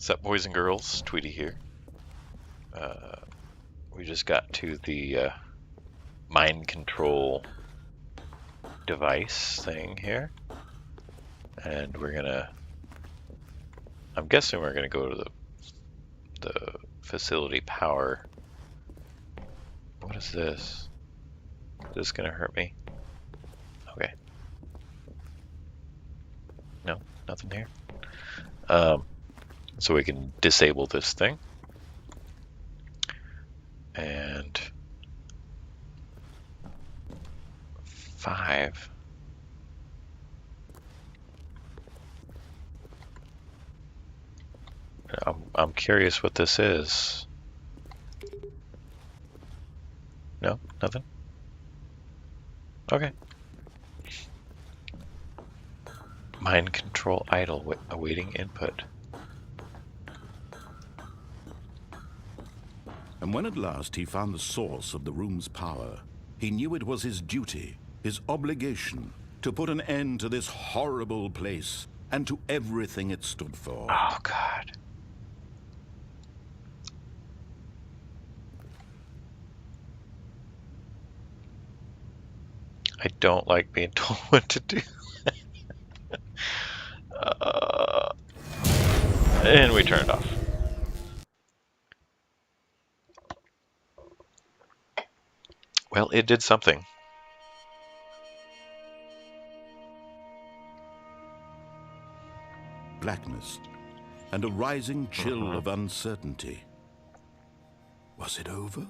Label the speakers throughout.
Speaker 1: What's up, boys and girls? Tweety here. We just got to the mind control device thing here. And we're gonna... I'm guessing we're gonna go to the facility power. What is this? Is this gonna hurt me? Okay. No, nothing here. So we can disable this thing. And 5. I'm curious what this is. No, nothing? Okay. Mind control idle, awaiting input.
Speaker 2: And when at last he found the source of the room's power, he knew it was his duty, his obligation, to put an end to this horrible place and to everything it stood for.
Speaker 1: Oh, God. I don't like being told what to do. And we turn it off. Well, it did something.
Speaker 2: Blackness and a rising chill of uncertainty. Was it over?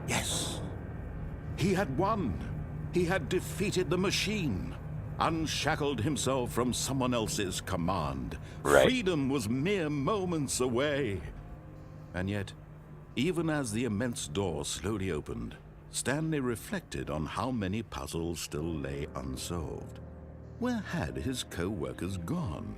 Speaker 2: Yes. He had won. He had defeated the machine, unshackled himself from someone else's command.
Speaker 1: Right.
Speaker 2: Freedom was mere moments away. And yet, even as the immense door slowly opened, Stanley reflected on how many puzzles still lay unsolved. Where had his co-workers gone?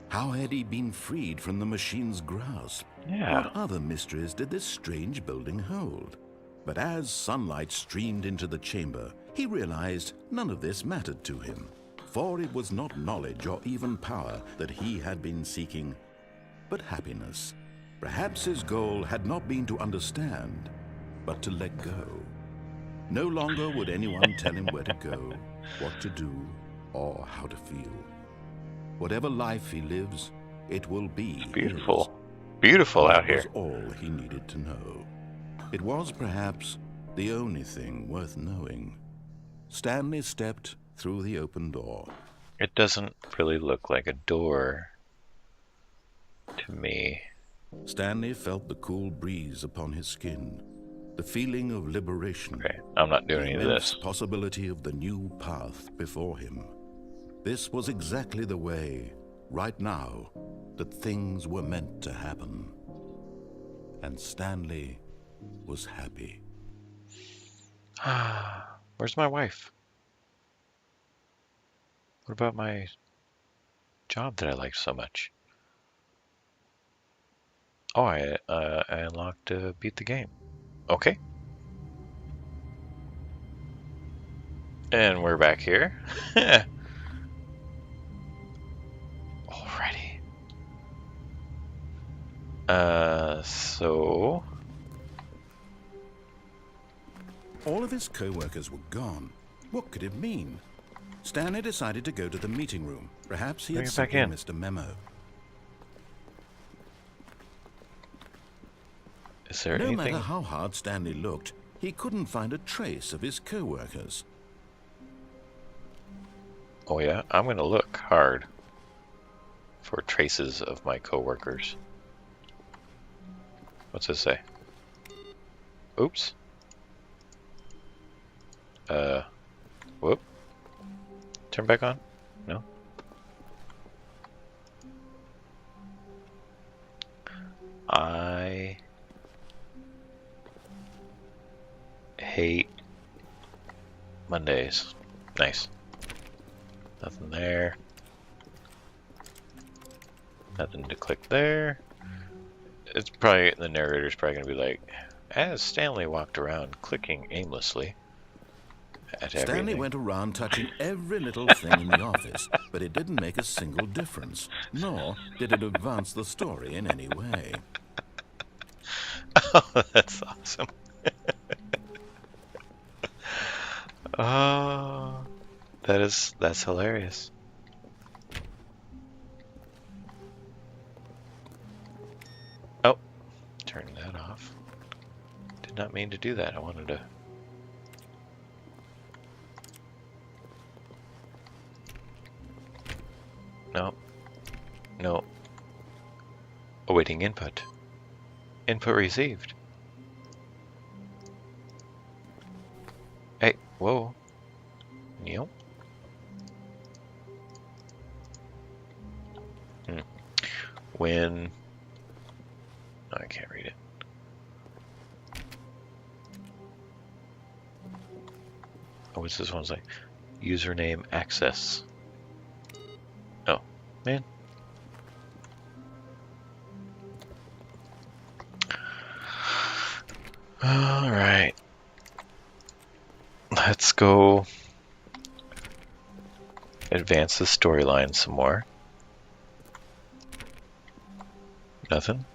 Speaker 2: How had he been freed from the machine's grasp?
Speaker 1: Yeah.
Speaker 2: What other mysteries did this strange building hold? But as sunlight streamed into the chamber, he realized none of this mattered to him, for it was not knowledge or even power that he had been seeking, but happiness. Perhaps his goal had not been to understand, but to let go. No longer would anyone tell him where to go, what to do, or how to feel. Whatever life he lives, it will be
Speaker 1: It's beautiful. Beautiful out here.
Speaker 2: That was all he needed to know. It was perhaps the only thing worth knowing. Stanley stepped through the open door.
Speaker 1: It doesn't really look like a door to me.
Speaker 2: Stanley felt the cool breeze upon his skin, the feeling of liberation.
Speaker 1: Okay, I'm not doing any of this.
Speaker 2: The possibility of the new path before him. This was exactly the way, right now, that things were meant to happen. And Stanley was happy.
Speaker 1: Where's my wife? What about my job that I liked so much? Oh, I unlocked beat the game. Okay. And we're back here. Alrighty. So...
Speaker 2: All of his co-workers were gone. What could it mean? Stanley decided to go to the meeting room. Perhaps he had simply missed a memo.
Speaker 1: Is there
Speaker 2: No
Speaker 1: anything?
Speaker 2: matter how hard Stanley looked, he couldn't find a trace of his co-workers.
Speaker 1: Oh yeah, I'm gonna look hard for traces of my co-workers. What's this say? Oops. Whoop. Turn back on? No? I hate Mondays. Nice. Nothing there. Nothing to click there. It's probably, the narrator's probably gonna be like, as Stanley walked around clicking aimlessly, at
Speaker 2: Stanley
Speaker 1: everything.
Speaker 2: went around touching every little thing in the office, but it didn't make a single difference, nor did it advance the story in any way.
Speaker 1: Oh, that's awesome. Oh, that's hilarious. Oh, turn that off. Did not mean to do that. I wanted to. No. No. Awaiting input. Input received. Hey, whoa. Neil? When... Oh, I can't read it. Oh, what's this one's like? Username access. Oh, man. Alright. Let's go advance the storyline some more. Nothing?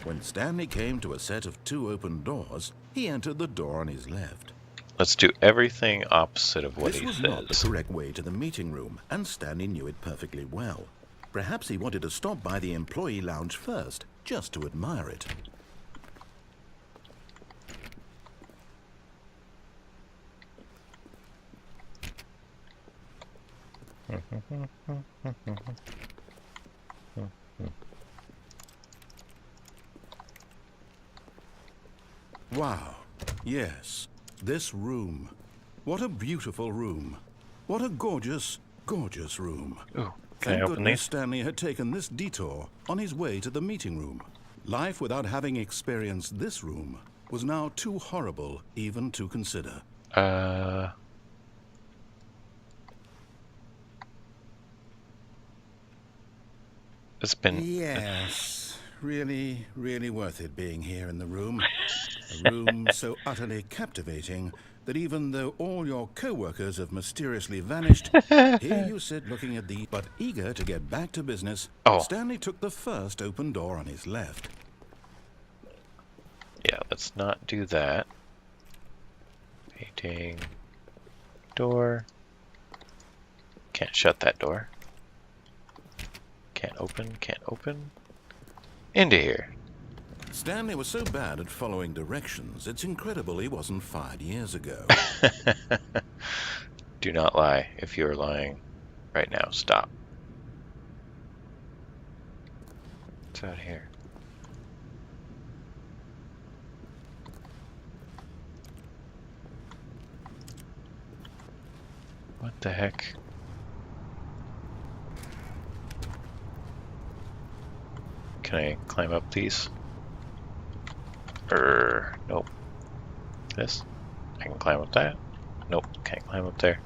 Speaker 2: When Stanley came to a set of 2 open doors, he entered the door on his left.
Speaker 1: Let's do everything opposite of what
Speaker 2: This
Speaker 1: he
Speaker 2: was not the
Speaker 1: says.
Speaker 2: correct way to the meeting room, and Stanley knew it perfectly well. Perhaps he wanted to stop by the employee lounge first, just to admire it. Wow, yes, this room. What a beautiful room. What a gorgeous, gorgeous room.
Speaker 1: Ooh, can I
Speaker 2: Thank
Speaker 1: open
Speaker 2: goodness
Speaker 1: these?
Speaker 2: Stanley had taken this detour on his way to the meeting room. Life without having experienced this room was now too horrible even to consider.
Speaker 1: It's been...
Speaker 2: Yes, really, really worth it being here in the room. A room so utterly captivating that even though all your co-workers have mysteriously vanished, here you sit looking at the... But eager to get back to business,
Speaker 1: Oh.
Speaker 2: Stanley took the first open door on his left.
Speaker 1: Yeah, let's not do that. Painting. Door. Can't shut that door. Can't open, can't open. Into here.
Speaker 2: Stanley was so bad at following directions, it's incredible he wasn't fired years ago.
Speaker 1: Do not lie. If you're lying right now, stop. What's out here? What the heck? Can I climb up these? Nope. This? I can climb up that? Nope, can't climb up there.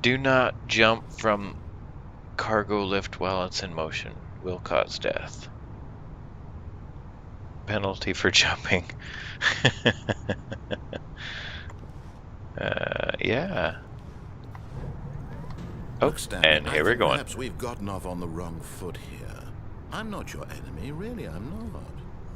Speaker 1: Do not jump from cargo lift while it's in motion. Will cause death. Penalty for jumping. Yeah. Oh,
Speaker 2: Look, Stanley,
Speaker 1: and
Speaker 2: I
Speaker 1: here we're
Speaker 2: think
Speaker 1: going.
Speaker 2: Perhaps we've gotten off on the wrong foot here. I'm not your enemy, really, I'm not.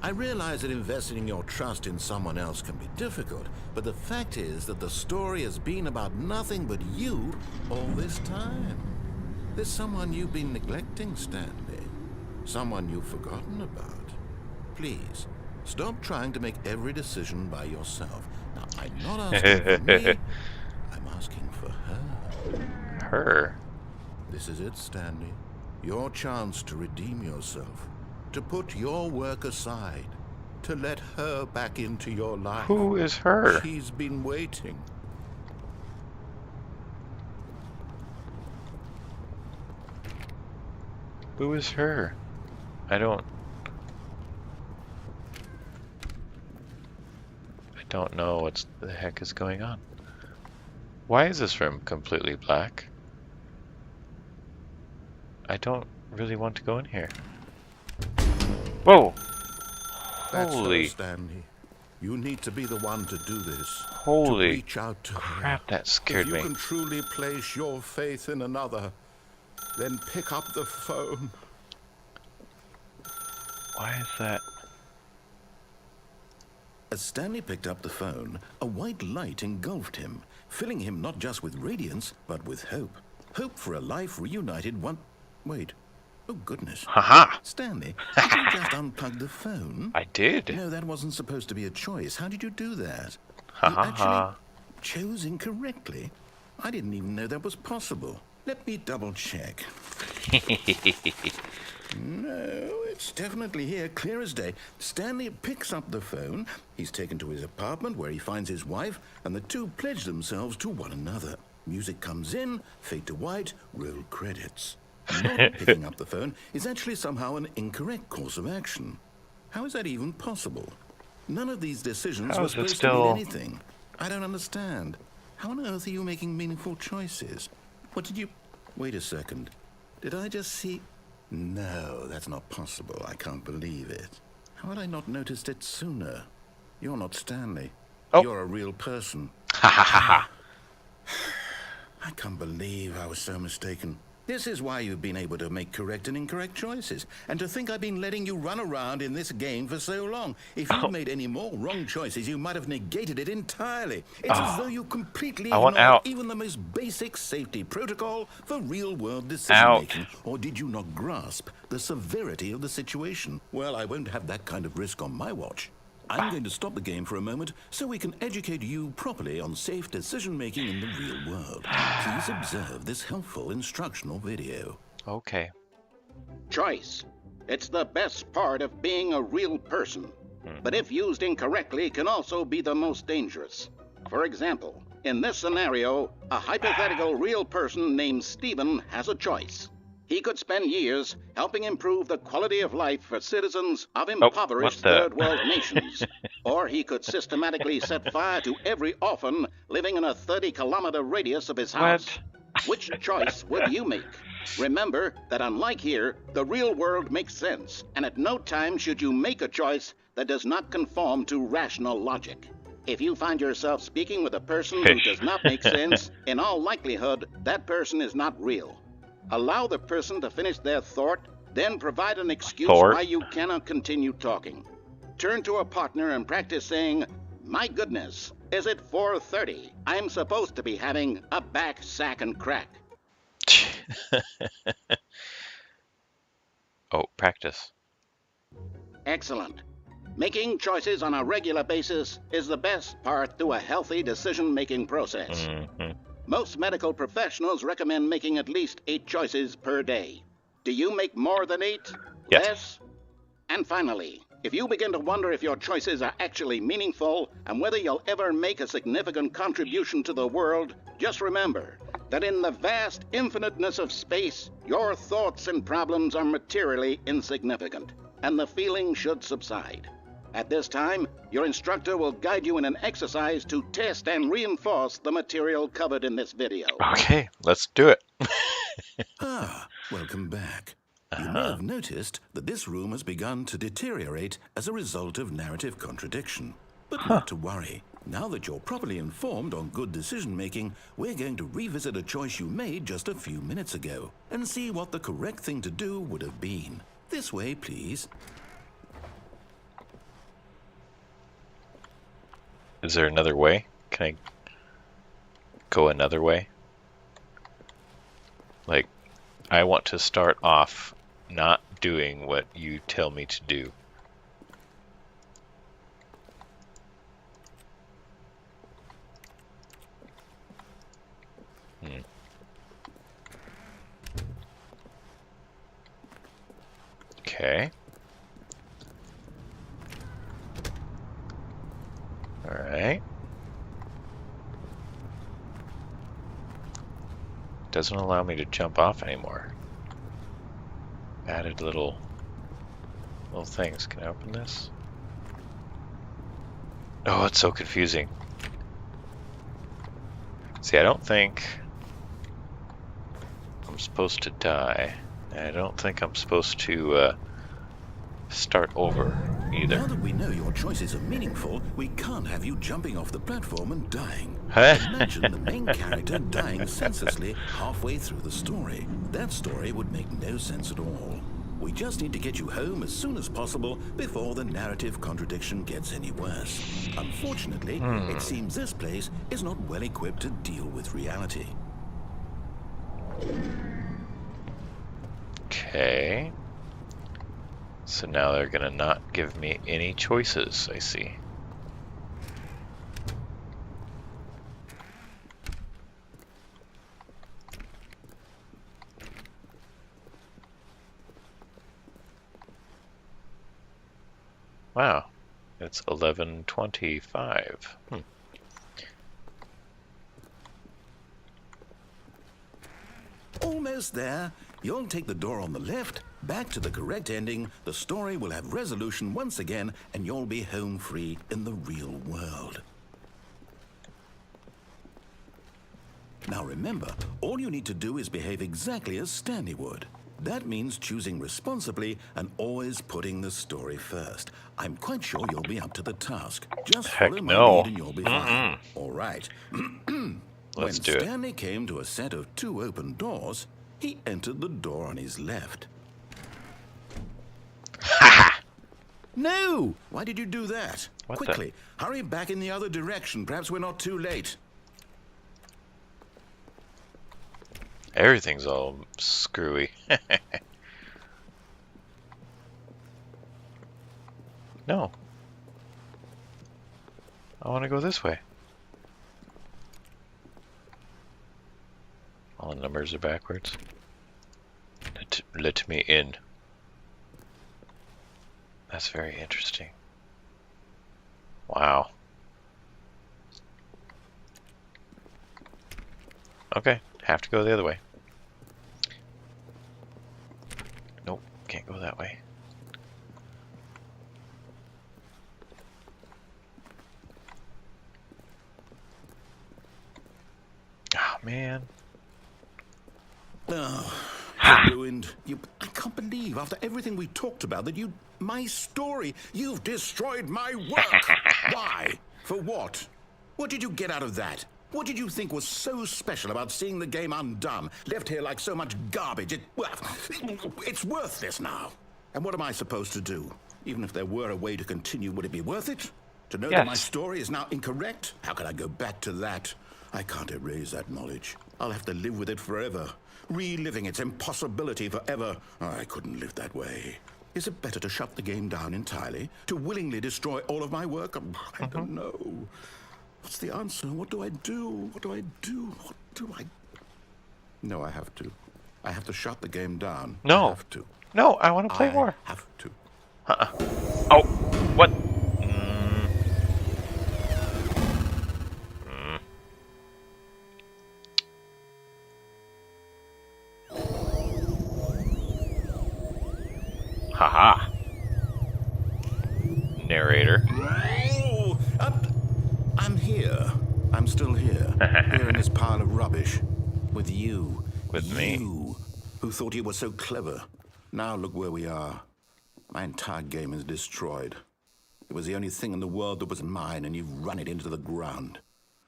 Speaker 2: I realize that investing your trust in someone else can be difficult, but the fact is that the story has been about nothing but you all this time. There's someone you've been neglecting, Stanley. Someone you've forgotten about. Please, stop trying to make every decision by yourself. Now, I'm not asking for me, I'm asking for her.
Speaker 1: Her?
Speaker 2: This is it, Stanley. Your chance to redeem yourself. To put your work aside. To let her back into your life.
Speaker 1: Who is her?
Speaker 2: She's been waiting.
Speaker 1: Who is her? I don't know what the heck is going on. Why is this room completely black? I don't really want to go in here. Whoa!
Speaker 2: That's
Speaker 1: Holy.
Speaker 2: so, Stanley. You need to be the one to do this.
Speaker 1: Holy
Speaker 2: to reach out to
Speaker 1: crap,
Speaker 2: her.
Speaker 1: that scared
Speaker 2: if
Speaker 1: me.
Speaker 2: you can truly place your faith in another, then pick up the phone.
Speaker 1: Why is that?
Speaker 2: As Stanley picked up the phone, a white light engulfed him, filling him not just with radiance, but with hope. Hope for a life reunited one... Wait. Oh, goodness.
Speaker 1: Haha!
Speaker 2: Stanley, did you just unplug the phone?
Speaker 1: I did.
Speaker 2: No, that wasn't supposed to be a choice. How did you do that?
Speaker 1: Ha
Speaker 2: You
Speaker 1: ha
Speaker 2: actually
Speaker 1: ha.
Speaker 2: chose incorrectly? I didn't even know that was possible. Let me double check. No, it's definitely here, clear as day. Stanley picks up the phone. He's taken to his apartment where he finds his wife, and the two pledge themselves to one another. Music comes in, fade to white, roll credits. Not picking up the phone is actually somehow an incorrect course of action. How is that even possible? None of these decisions
Speaker 1: How
Speaker 2: were
Speaker 1: is it
Speaker 2: supposed to
Speaker 1: still-
Speaker 2: mean anything. I don't understand. How on earth are you making meaningful choices? What did you... Wait a second. Did I just see... No, that's not possible. I can't believe it. How had I not noticed it sooner? You're not Stanley.
Speaker 1: Oh.
Speaker 2: You're a real person.
Speaker 1: Ha ha ha ha.
Speaker 2: I can't believe I was so mistaken. This is why you've been able to make correct and incorrect choices. And to think I've been letting you run around in this game for so long. If you'd made any more wrong choices, you might have negated it entirely. It's as though you completely
Speaker 1: I want
Speaker 2: ignored
Speaker 1: out.
Speaker 2: even the most basic safety protocol for real-world decision-making. Or did you not grasp the severity of the situation? Well, I won't have that kind of risk on my watch. I'm going to stop the game for a moment so we can educate you properly on safe decision-making in the real world. Please observe this helpful instructional video.
Speaker 1: Okay.
Speaker 3: Choice. It's the best part of being a real person. But if used incorrectly, can also be the most dangerous. For example, in this scenario, a hypothetical real person named Stephen has a choice. He could spend years helping improve the quality of life for citizens of impoverished
Speaker 1: what the-
Speaker 3: third world nations. Or he could systematically set fire to every orphan living in a 30-kilometer radius of his house. Which choice would you make? Remember that unlike here, the real world makes sense, and at no time should you make a choice that does not conform to rational logic. If you find yourself speaking with a person who
Speaker 1: Fish.
Speaker 3: does not make sense, in all likelihood, that person is not real. Allow the person to finish their thought, then provide an excuse
Speaker 1: Thought?
Speaker 3: why you cannot continue talking. Turn to a partner and practice saying, "My goodness, is it 4:30? I'm supposed to be having a back, sack, and crack."
Speaker 1: Oh, practice.
Speaker 3: Excellent. Making choices on a regular basis is the best part to a healthy decision-making process.
Speaker 1: Mhm.
Speaker 3: Most medical professionals recommend making at least 8 choices per day. Do you make more than 8?
Speaker 1: Yes.
Speaker 3: Less? And finally, if you begin to wonder if your choices are actually meaningful and whether you'll ever make a significant contribution to the world, just remember that in the vast infiniteness of space, your thoughts and problems are materially insignificant, and the feeling should subside. At this time, your instructor will guide you in an exercise to test and reinforce the material covered in this video.
Speaker 1: Okay, let's do it.
Speaker 2: Ah, welcome back. You may have noticed that this room has begun to deteriorate as a result of narrative contradiction. But not to worry. Now that you're properly informed on good decision-making, we're going to revisit a choice you made just a few minutes ago and see what the correct thing to do would have been. This way, please.
Speaker 1: Is there another way? Can I go another way? Like, I want to start off not doing what you tell me to do. Okay. All right. Doesn't allow me to jump off anymore. Added little things. Can I open this? Oh, it's so confusing. See, I don't think I'm supposed to die. And I don't think I'm supposed to start over. either.
Speaker 2: Now that we know your choices are meaningful, we can't have you jumping off the platform and dying. Imagine the main character dying senselessly halfway through the story. That story would make no sense at all. We just need to get you home as soon as possible before the narrative contradiction gets any worse. Unfortunately, it seems this place is not well equipped to deal with reality.
Speaker 1: Okay. So now they're gonna not give me any choices, I see. Wow, it's 11:25.
Speaker 2: Almost there. You'll take the door on the left, back to the correct ending, the story will have resolution once again, and you'll be home free in the real world. Now remember, all you need to do is behave exactly as Stanley would. That means choosing responsibly and always putting the story first. I'm quite sure you'll be up to the task. Just follow my lead and you'll be fine. All right.
Speaker 1: Let's do
Speaker 2: When
Speaker 1: it.
Speaker 2: Stanley came to a set of 2 open doors, he entered the door on his left. No! Why did you do that?
Speaker 1: What the-
Speaker 2: Quickly, hurry back in the other direction. Perhaps we're not too late.
Speaker 1: Everything's all screwy. No. I want to go this way. All the numbers are backwards. Let me in. That's very interesting. Wow. Okay, have to go the other way. Nope, can't go that way. Oh, man.
Speaker 2: Oh, you're ruined. I can't believe, after everything we talked about, that my story, you've destroyed my work. Why? For what? What did you get out of that? What did you think was so special about seeing the game undone, left here like so much garbage? It's worthless now. And what am I supposed to do? Even if there were a way to continue, would it be worth it? To know that my story is now incorrect? How can I go back to that? I can't erase that knowledge. I'll have to live with it forever, reliving its impossibility forever. I couldn't live that way. Is it better to shut the game down entirely? To willingly destroy all of my work? I don't know. What's the answer? What do I do? What do I do? What do I... No, I have to. I have to shut the game down.
Speaker 1: No.
Speaker 2: I have to.
Speaker 1: No, I want to play more.
Speaker 2: I have to.
Speaker 1: Oh, what? Haha. Narrator.
Speaker 2: Oh, I'm here. I'm still here. Here in this pile of rubbish. With you.
Speaker 1: With me.
Speaker 2: You, who thought you were so clever. Now look where we are. My entire game is destroyed. It was the only thing in the world that was mine, and you've run it into the ground.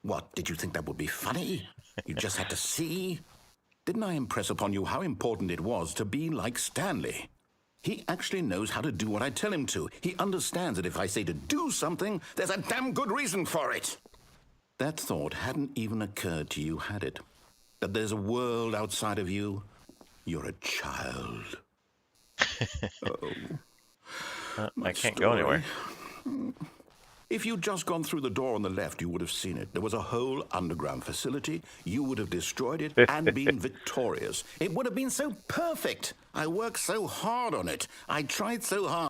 Speaker 2: What, did you think that would be funny? You just had to see? Didn't I impress upon you how important it was to be like Stanley? He actually knows how to do what I tell him to. He understands that if I say to do something, there's a damn good reason for it. That thought hadn't even occurred to you, had it? That there's a world outside of you? You're a child.
Speaker 1: I can't go anywhere.
Speaker 2: If you'd just gone through the door on the left, you would have seen it. There was a whole underground facility. You would have destroyed it and been victorious. It would have been so perfect. I worked so hard on it. I tried so hard.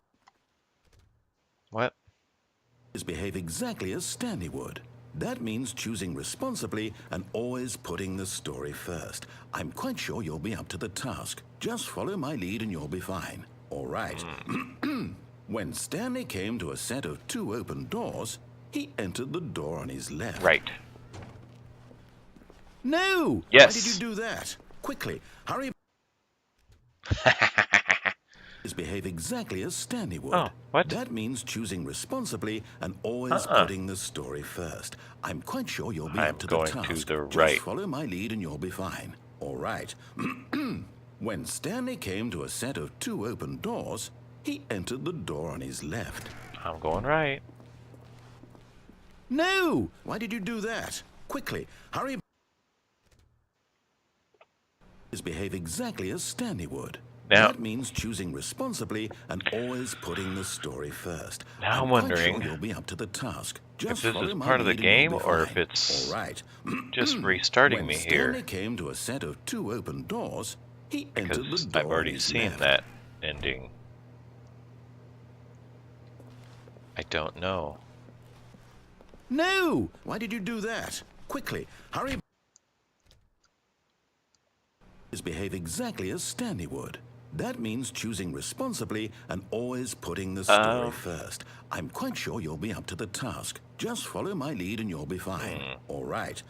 Speaker 1: What?
Speaker 2: Behave exactly as Stanley would. That means choosing responsibly and always putting the story first. I'm quite sure you'll be up to the task. Just follow my lead and you'll be fine. All right. When Stanley came to a set of 2 open doors, he entered the door on his left.
Speaker 1: Right.
Speaker 2: No!
Speaker 1: Yes.
Speaker 2: Why did you do that? Quickly, hurry. behave exactly as Stanley would.
Speaker 1: Oh, what?
Speaker 2: That means choosing responsibly and always putting the story first. I'm quite sure you'll be up to the task.
Speaker 1: I'm going to the
Speaker 2: Just
Speaker 1: right.
Speaker 2: follow my lead and you'll be fine. All right. When Stanley came to a set of 2 open doors, he entered the door on his left.
Speaker 1: I'm going right.
Speaker 2: No! Why did you do that? Quickly, hurry. Behave exactly as Stanley would.
Speaker 1: Now,
Speaker 2: that means choosing responsibly and always putting the story first.
Speaker 1: Now I'm
Speaker 2: quite
Speaker 1: wondering
Speaker 2: sure you'll be up to the task. Just
Speaker 1: if this
Speaker 2: follow
Speaker 1: is
Speaker 2: my
Speaker 1: part of the
Speaker 2: lead and
Speaker 1: game
Speaker 2: you'll be
Speaker 1: or if
Speaker 2: fine.
Speaker 1: it's
Speaker 2: All right.
Speaker 1: just restarting
Speaker 2: When
Speaker 1: me
Speaker 2: Stanley
Speaker 1: here.
Speaker 2: came to a set of 2 open doors, he entered the
Speaker 1: Because
Speaker 2: door
Speaker 1: I've already
Speaker 2: on his
Speaker 1: seen
Speaker 2: left.
Speaker 1: that ending. I don't know.
Speaker 2: No! Why did you do that? Quickly, hurry. Behave exactly as Stanley would. That means choosing responsibly and always putting the story first. I'm quite sure you'll be up to the task. Just follow my lead and you'll be fine. All right.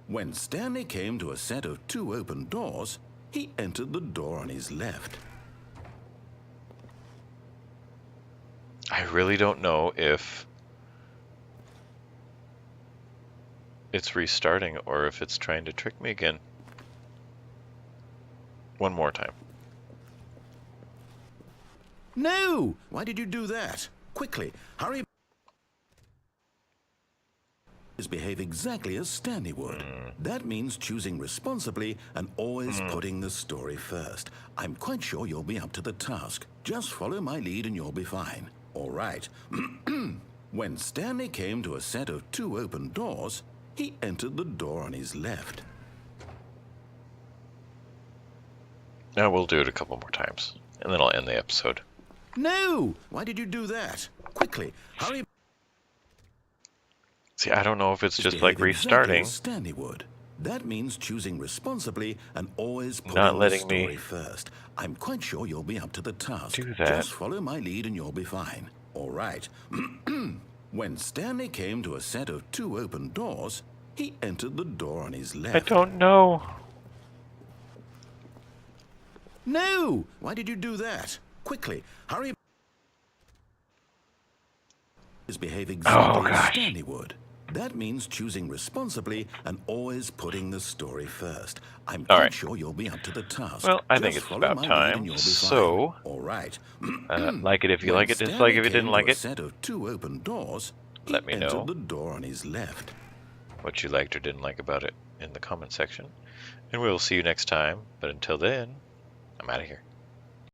Speaker 2: When Stanley came to a set of 2 open doors, he entered the door on his left.
Speaker 1: I really don't know if it's restarting or if it's trying to trick me again. One more time.
Speaker 2: No! Why did you do that? Quickly, hurry. Behave exactly as Stanley would. That means choosing responsibly and always putting the story first. I'm quite sure you'll be up to the task. Just follow my lead and you'll be fine. All right. When Stanley came to a set of 2 open doors, he entered the door on his left.
Speaker 1: Now we'll do it a couple more times, and then I'll end the episode.
Speaker 2: No! Why did you do that? Quickly, hurry.
Speaker 1: See, I don't know if it's just
Speaker 2: Behave
Speaker 1: like restarting.
Speaker 2: Exactly as Stanley would. That means choosing responsibly and always putting
Speaker 1: Not
Speaker 2: the
Speaker 1: letting
Speaker 2: story
Speaker 1: me
Speaker 2: first. I'm quite sure you'll be up to the task.
Speaker 1: do that.
Speaker 2: Just follow my lead and you'll be fine. All right. When Stanley came to a set of 2 open doors, he entered the door on his left.
Speaker 1: I don't know.
Speaker 2: No! Why did you do that? Quickly, hurry. Behave exactly as Stanley would. That means choosing responsibly and always putting the story first. I'm quite sure you'll be up to the task.
Speaker 1: Well, I
Speaker 2: Just
Speaker 1: think it's
Speaker 2: follow
Speaker 1: about
Speaker 2: my lead
Speaker 1: time.
Speaker 2: and you'll be
Speaker 1: So,
Speaker 2: fine. All right.
Speaker 1: like it if you
Speaker 2: When
Speaker 1: like it, dislike
Speaker 2: Stanley
Speaker 1: if you didn't
Speaker 2: came
Speaker 1: like
Speaker 2: to a
Speaker 1: it.
Speaker 2: set of 2 open doors,
Speaker 1: Let me
Speaker 2: he entered
Speaker 1: know
Speaker 2: the door on his left.
Speaker 1: what you liked or didn't like about it in the comment section. And we'll see you next time. But until then, I'm out of here.